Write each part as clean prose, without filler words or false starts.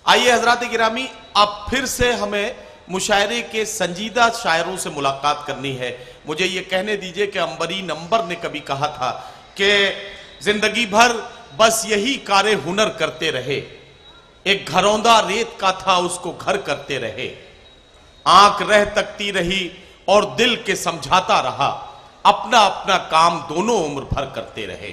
آئیے حضرات گرامی، اب پھر سے ہمیں مشاعرے کے سنجیدہ شاعروں سے ملاقات کرنی ہے۔ مجھے یہ کہنے دیجئے کہ عنبری نمبر نے کبھی کہا تھا کہ زندگی بھر بس یہی کار ہنر کرتے رہے، ایک گھروندہ ریت کا تھا اس کو گھر کرتے رہے، آنکھ رہ تکتی رہی اور دل کے سمجھاتا رہا، اپنا اپنا کام دونوں عمر بھر کرتے رہے۔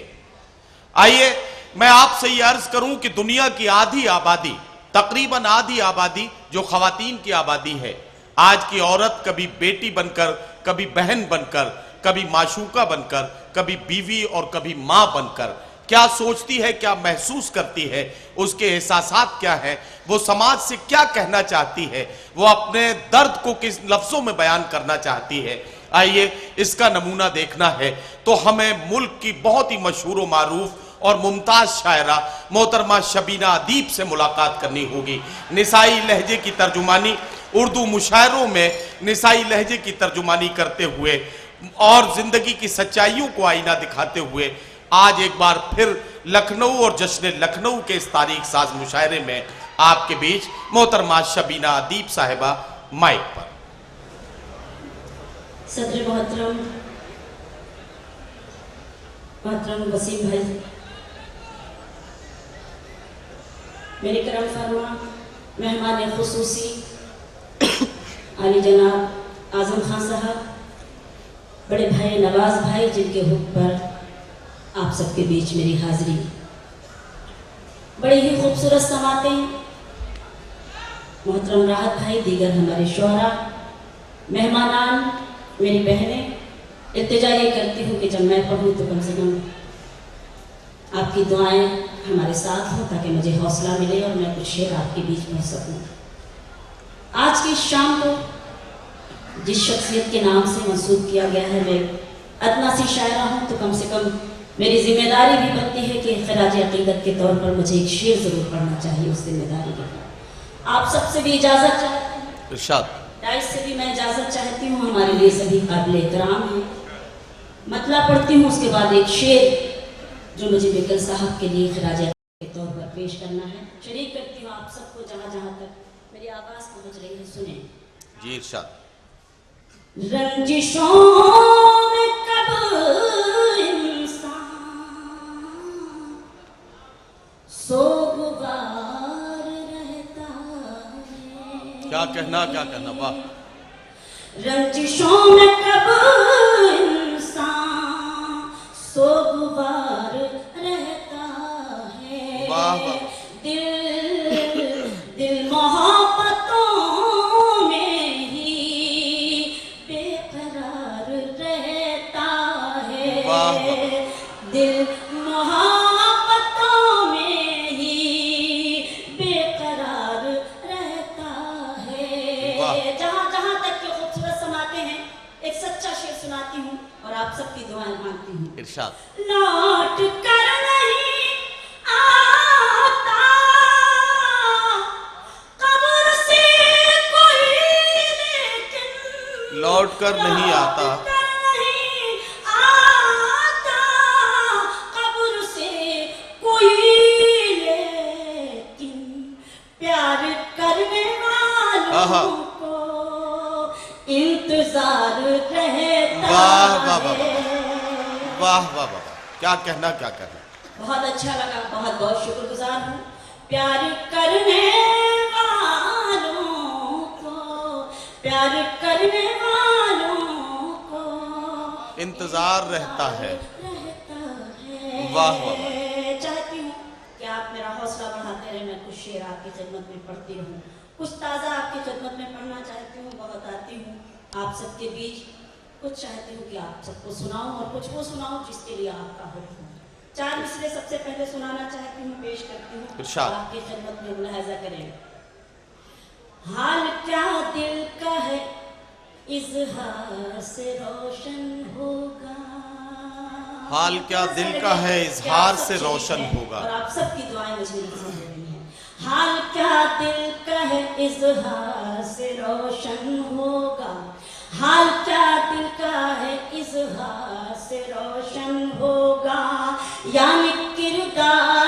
آئیے میں آپ سے یہ عرض کروں کہ دنیا کی آدھی آبادی، تقریباً آدھی آبادی جو خواتین کی آبادی ہے، آج کی عورت کبھی بیٹی بن کر، کبھی بہن بن کر، کبھی معشوقہ بن کر، کبھی بیوی اور کبھی ماں بن کر کیا سوچتی ہے، کیا محسوس کرتی ہے، اس کے احساسات کیا ہیں، وہ سماج سے کیا کہنا چاہتی ہے، وہ اپنے درد کو کس لفظوں میں بیان کرنا چاہتی ہے، آئیے اس کا نمونہ دیکھنا ہے تو ہمیں ملک کی بہت ہی مشہور و معروف اور ممتاز شاعرہ محترمہ شبینہ ادیب سے ملاقات کرنی ہوگی۔ نسائی لہجے کی ترجمانی، اردو مشاعروں میں نسائی لہجے کی ترجمانی کرتے ہوئے اور زندگی کی سچائیوں کو آئینہ دکھاتے ہوئے آج ایک بار پھر لکھنؤ اور جشن لکھنؤ کے اس تاریخ ساز مشاعرے میں آپ کے بیچ محترمہ شبینہ ادیب صاحبہ مائک پر۔ صدر محترم وسیم بھائی، میرے کرم فرما مہمان خصوصی علی جناب اعظم خان صاحب، بڑے بھائی نواز بھائی جن کے حکم پر آپ سب کے بیچ میری حاضری، بڑی ہی خوبصورت سماعتیں، محترم راحت بھائی، دیگر ہمارے شعراء، مہمانان، میری بہنیں، التجا یہ کرتی ہوں کہ جب میں پڑھوں تو کم سے کم آپ کی دعائیں ہمارے ساتھ ہوں تاکہ مجھے حوصلہ ملے اور میں کچھ شعر آپ کے بیچ پڑھ سکوں۔ آج کی شام کو جس شخصیت کے نام سے منسوب کیا گیا ہے، میں ادنا سی شاعرہ ہوں تو کم سے کم میری ذمہ داری بھی بنتی ہے کہ خراج عقیدت کے طور پر مجھے ایک شعر ضرور پڑھنا چاہیے اس ذمہ داری کے ساتھ۔ آپ سب سے بھی اجازت چاہتی ہوں، ارشاد۔ رائس سے بھی میں اجازت چاہتی ہوں، ہمارے لیے سبھی قابل احترام ہیں۔ مطلع پڑھتی ہوں، اس کے بعد ایک شعر جو مجھے بیکل صاحب کے لیے خراج عقیدت کے طور پر پیش کرنا ہے، شریک کرتی ہوں آپ سب کو جہاں جہاں تک میری آواز پہنچ رہی ہے، سنیں۔ جی ارشاد۔ رنجشوں میں کب انسان سوگوار رہتا ہے، کیا کہنا واہ۔ رنجشوں میں کب انسان سوگوار رہتا ہے، واہ واہ۔ دل محبتوں میں ہی بے قرار رہتا ہے، واہ واہ۔ دل محبتوں میں ہی بے قرار رہتا ہے۔ جہاں جہاں تک یہ خوبصورت سماعتیں ہیں، ایک سچا شعر سناتی ہوں اور آپ سب کی دعائیں مانگتی ہوں۔ ارشاد۔ لوٹ کر نہیں آتا قبر سے کوئی، لیکن لوٹ کر نہیں آتا، لوٹ کر نہیں آتا قبر سے کوئی، لیکن پیار کرنے والوں کو انتظار رہتا واہ واہ واہ ہے۔ واہ واہ واہ، کیا کہنا۔ بہت اچھا لگا، بہت بہت شکر گزار ہوں۔ پیار کرنے والوں کو، پیار کرنے والوں کو انتظار رہتا ہے۔ واہ واہ واہ۔ چاہتی ہوں کہ آپ میرا حوصلہ بڑھاتے رہیں، میں کچھ شعر آپ کی خدمت میں پڑھتی رہوں، کچھ تازہ آپ کی خدمت میں پڑھنا چاہتی ہوں، بہت آتی ہوں آپ سب کے بیچ، کچھ چاہتی ہوں کہ آپ سب کو سناؤں اور کچھ وہ سناؤں جس کے لیے آپ کا حکم ہو۔ 4 مصرعے سب سے پہلے سنانا چاہتی ہوں، پیش کرتی ہوں، ارشاد۔ آپ کی خدمت میں ملاحظہ کریں۔ حال کیا دل کا ہے اظہار سے روشن ہوگا، حال کیا دل کا ہے اظہار سے روشن ہوگا، اور آپ سب کی دعائیں مجھے نصیب ہو رہی ہیں۔ حال کیا دل کا ہے اظہار سے روشن ہوگا، حال کیا دل کا ہے اظہار سے روشن ہوگا، یعنی کردار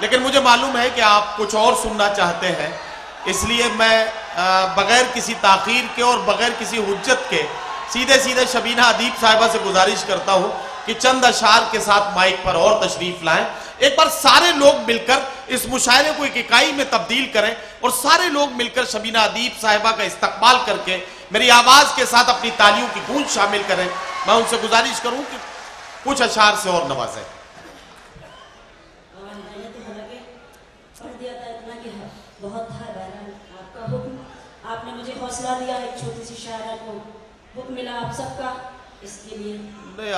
لیکن مجھے معلوم ہے کہ آپ کچھ اور سننا چاہتے ہیں، اس لیے میں بغیر کسی تاخیر کے اور بغیر کسی حجت کے سیدھے شبینہ ادیب صاحبہ سے گزارش کرتا ہوں کہ چند اشعار کے ساتھ مائک پر اور تشریف لائیں. ایک بار سارے لوگ مل کر اس مشاعرے کو ایک اکائی میں تبدیل کریں اور سارے لوگ مل کر شبینہ ادیب صاحبہ کا استقبال کر کے میری آواز کے ساتھ اپنی تالیوں کی گونج شامل کریں. میں ان سے گزارش کروں کہ کچھ اشعار سے اور نوازیں. بہت تھا بہرحال آپ کا حکم، آپ نے مجھے حوصلہ دیا ایک چھوٹی سی شاعرہ کو حکم ملا آپ سب کا، اس کے لیے نہیں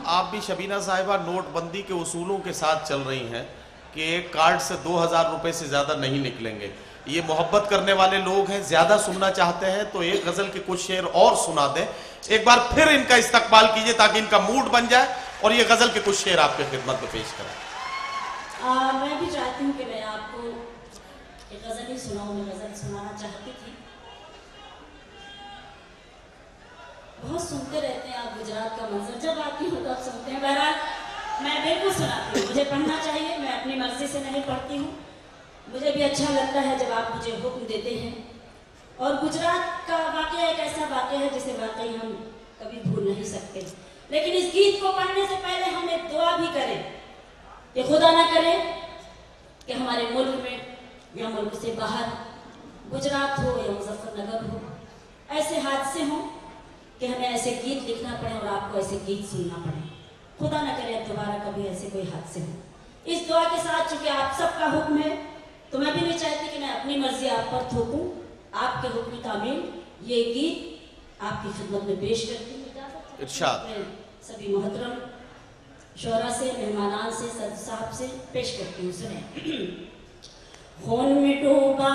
آپ بھی شبینہ صاحبہ نوٹ بندی کے اصولوں کے ساتھ چل رہی ہیں کہ ایک کارڈ سے 2000 روپے سے زیادہ نہیں نکلیں گے. یہ محبت کرنے والے لوگ ہیں، زیادہ سننا چاہتے ہیں تو ایک غزل کے کچھ شعر اور سنا دیں. ایک بار پھر ان کا استقبال کیجئے تاکہ ان کا موڈ بن جائے اور یہ غزل کے کچھ شعر آپ کے خدمت میں پیش کریں. میں بھی چاہتی ہوں کہ میں آپ کو ایک غزل ہی سناؤں. میں غزل سنانا چاہتی تھی. بہت سنتے رہتے ہیں آپ گجرات کا منظر، جب آتی ہوں تو آپ سنتے ہیں. بہرحال میں بالکل سناتی ہوں، مجھے پڑھنا چاہیے، میں اپنی مرضی سے نہیں پڑھتی ہوں. مجھے بھی اچھا لگتا ہے جب آپ مجھے حکم دیتے ہیں. اور گجرات کا واقعہ ایک ایسا واقعہ ہے جسے واقعی ہم کبھی بھول نہیں سکتے. لیکن اس گیت کو پڑھنے سے پہلے ہم ایک دعا بھی کریں کہ خدا نہ کرے کہ ہمارے ملک میں یا ملک سے باہر، گجرات ہو یا مظفر نگر ہو، ایسے حادثے ہوں کہ ہمیں ایسے گیت لکھنا پڑے اور آپ کو ایسے گیت سننا پڑے. خدا نہ کرے دوبارہ کبھی ایسے کوئی حادثے ہوں. اس دعا کے ساتھ چونکہ آپ سب کا حکم ہے تو میں بھی نہیں چاہتی کہ میں اپنی مرضی آپ پر تھوپوں. آپ کے حکم تعمیل یہ گیت آپ کی خدمت میں پیش کرتی ہوں. ارشاد. سبھی محترم شعراء سے، مہمانان سے، صدر صاحب سے پیش کرتی ہوں. سنیں. خون میں ڈوبا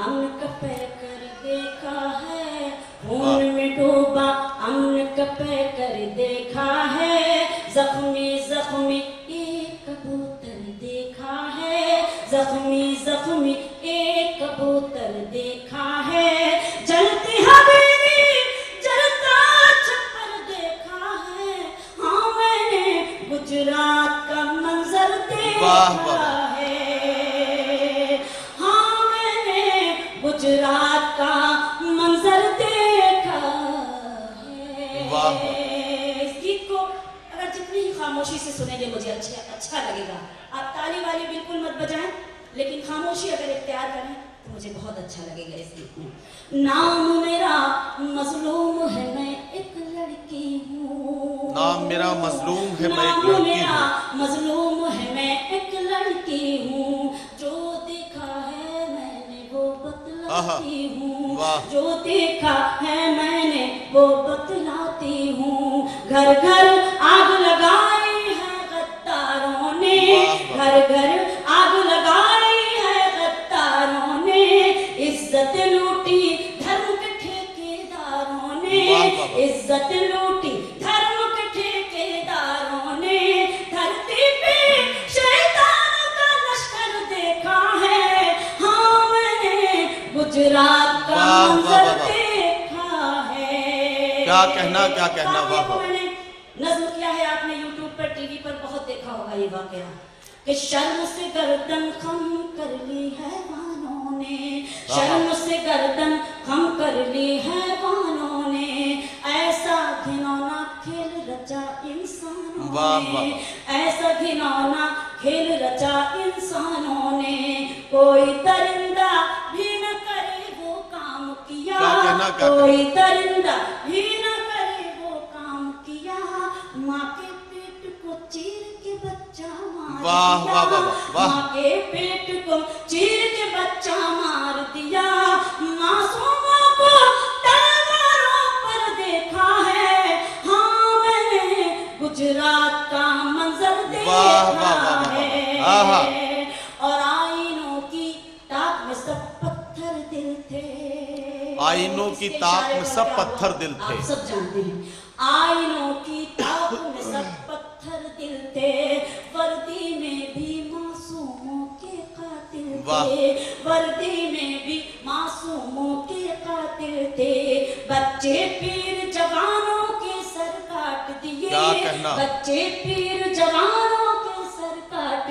امن کا پہ کر دیکھا ہے، خون میں ڈوبا امن کا پہ کر دیکھا ہے، زخمی زخمی ایک کبوتر دیکھا ہے، زخمی زخمی ایک کبوتر دیکھا ہے، جلتی حویلی جلتا چھپر دیکھا ہے، ہاں میں نے گجرات کا منظر دیکھا ہے، گجرات کا منظر دیکھا ہے. اس گیت کو اگر جتنی ہی خاموشی سے سنیں گے مجھے اچھا لگے گا. آپ تالی والی بالکل مت بجائیں لیکن خاموشی اگر اختیار کریں تو مجھے بہت اچھا لگے گا اس گیت میں. نام میرا مظلوم ہے میں ایک لڑکی ہوں، نام میرا مظلوم ہے میں ایک نام لڑکی میرا ہوں، مظلوم ہے میں ایک لڑکی ہوں، جو دیکھا ہے میں نے وہ بتلاتی ہوں، جو دیکھا ہے میں نے وہ بتلاتی ہوں. گھر گھر آگ لگائی ہے غداروں نے، گھر گھر آگ لگائی ہے غداروں نے، عزت لوٹی دھرم کے ٹھیکیداروں نے، عزت لوٹی دھرم کے ٹھیکیداروں نے، دھرتی پہ شیطان کا لشکر دیکھا ہے، ہاں میں نے گجرات کا منظر دیکھا ہے. کیا کہنا کیا کہنا. واہ میں نے نظم کیا ہے، آپ نے یوٹیوب پر ٹی وی پر بہت دیکھا ہوگا یہ واقعہ کہ شرم سے گردن خم کر لی حیوانوں نے، شرم سے گردن خم کر لی حیوانوں نے، ایسا گھنونا کھیل رچا انسانوں نے، ایسا گھنونا کھیل رچا انسانوں نے، کوئی درندہ بھی نہ کرے وہ کام کیا، کوئی درندہ بھی نہ کرے وہ کام کیا، ماں کے پیٹ کو چیر کے بچہ مار دیا، ماں کے پیٹ کو چیر کے بچہ مار دیا، معصوموں کو تلواروں پر دیکھا ہے، ہاں میں نے گجرات کا منظر دیکھا ہے. اور آئینوں کی تاک میں سب پتھر دل تھے، آئینوں کی تاک میں سب پتھر دل تھے، آپ سب جانتے ہیں. آئینوں کی تاک میں سب پتھر دل تھے، وردی میں بھی معصوموں کے قاتل تھے، وردی میں بھی معصوموں کے قاتل تھے، بچے پیر جوانوں کے سر کاٹ دیے، بچے پیر جوانوں کے سر کاٹ